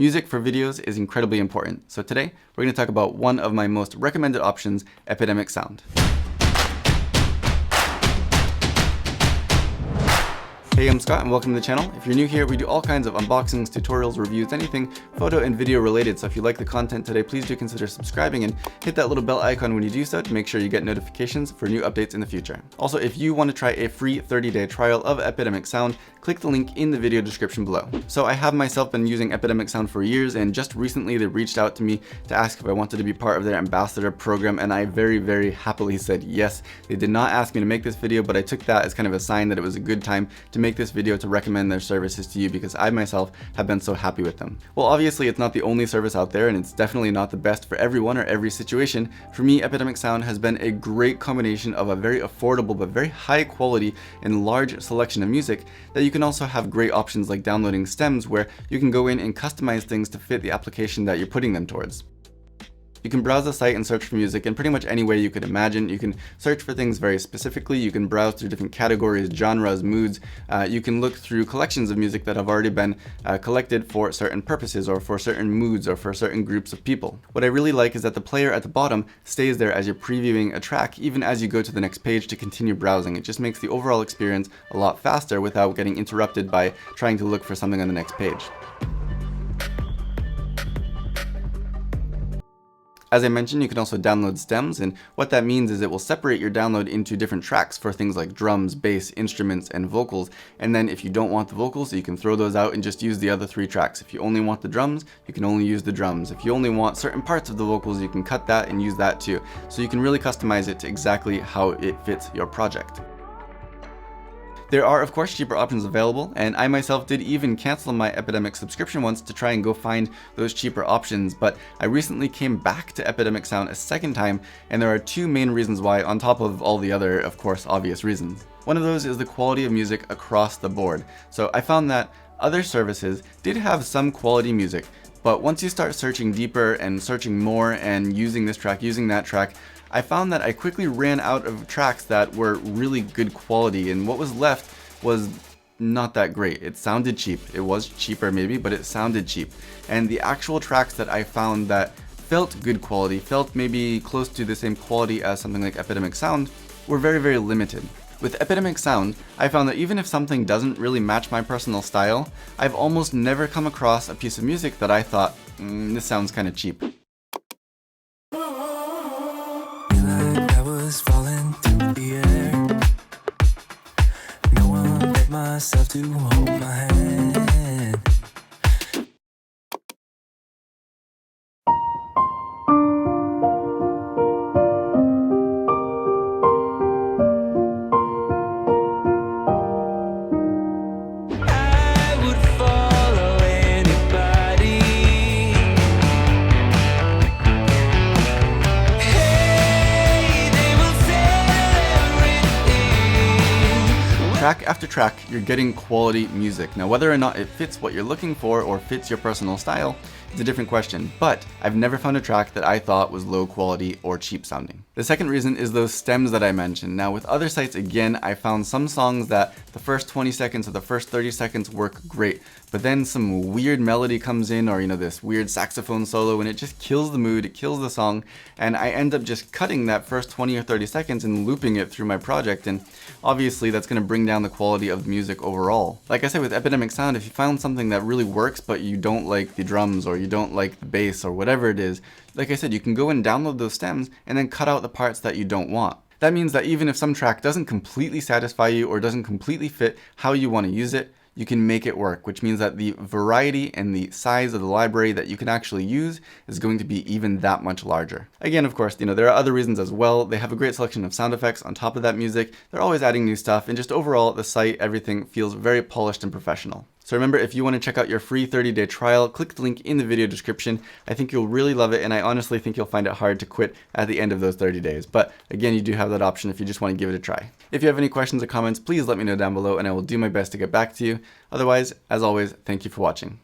Music for videos is incredibly important, so today we're going to talk about one of my most recommended options, Epidemic Sound. Hey, I'm Scott and welcome to the channel. If you're new here, we do all kinds of unboxings, tutorials, reviews, anything photo and video related. So if you like the content today, please do consider subscribing and hit that little bell icon when you do so to make sure you get notifications for new updates in the future. Also, if you want to try a free 30-day trial of Epidemic Sound, click the link in the video description below. So I have myself been using Epidemic Sound for years, and just recently they reached out to me to ask if I wanted to be part of their ambassador program, and I very happily said yes. They did not ask me to make this video, but I took that as kind of a sign that it was a good time to make this video to recommend their services to you because I myself have been so happy with them. Well, obviously it's not the only service out there, and it's definitely not the best for everyone or every situation. For me, Epidemic Sound has been a great combination of a very affordable but very high quality and large selection of music that you can also have great options like downloading stems where you can go in and customize things to fit the application that you're putting them towards. You can browse the site and search for music in pretty much any way you could imagine. You can search for things very specifically. You can browse through different categories, genres, moods. You can look through collections of music that have already been collected for certain purposes or for certain moods or for certain groups of people. What I really like is that the player at the bottom stays there as you're previewing a track, even as you go to the next page to continue browsing. It just makes the overall experience a lot faster without getting interrupted by trying to look for something on the next page. As I mentioned, you can also download stems, and what that means is it will separate your download into different tracks for things like drums, bass, instruments, and vocals. And then if you don't want the vocals, you can throw those out and just use the other three tracks. If you only want the drums, you can only use the drums. If you only want certain parts of the vocals, you can cut that and use that too. So you can really customize it to exactly how it fits your project. There are, of course, cheaper options available, and I myself did even cancel my Epidemic subscription once to try and go find those cheaper options, but I recently came back to Epidemic Sound a second time, and there are two main reasons why, on top of all the other, of course, obvious reasons. One of those is the quality of music across the board. So I found that other services did have some quality music, but once you start searching deeper and searching more and using this track, using that track, I found that I quickly ran out of tracks that were really good quality, and what was left was not that great. It sounded cheap. It was cheaper maybe, but it sounded cheap. And the actual tracks that I found that felt good quality, felt maybe close to the same quality as something like Epidemic Sound, were very limited. With Epidemic Sound, I found that even if something doesn't really match my personal style, I've almost never come across a piece of music that I thought, this sounds kind of cheap. Falling through the air. No one let myself to hold my hand. I would follow anybody. Track after track, you're getting quality music. Now, whether or not it fits what you're looking for or fits your personal style is a different question, but I've never found a track that I thought was low quality or cheap sounding. The second reason is those stems that I mentioned. Now, with other sites, again, I found some songs that the first 20 seconds or the first 30 seconds work great, but then some weird melody comes in, or this weird saxophone solo, and it just kills the mood, it kills the song, and I end up just cutting that first 20 or 30 seconds and looping it through my project, and obviously that's going to bring down the quality of the music overall. Like I said, with Epidemic Sound, if you found something that really works but you don't like the drums or you don't like the bass or whatever it is, like I said, you can go and download those stems and then cut out the parts that you don't want. That means that even if some track doesn't completely satisfy you or doesn't completely fit how you want to use it, you can make it work, which means that the variety and the size of the library that you can actually use is going to be even that much larger. Again, of course, there are other reasons as well. They have a great selection of sound effects on top of that music. They're always adding new stuff, and just overall, the site, everything feels very polished and professional. So remember, if you want to check out your free 30-day trial, click the link in the video description. I think you'll really love it, and I honestly think you'll find it hard to quit at the end of those 30 days. But again, you do have that option if you just want to give it a try. If you have any questions or comments, please let me know down below, and I will do my best to get back to you. Otherwise, as always, thank you for watching.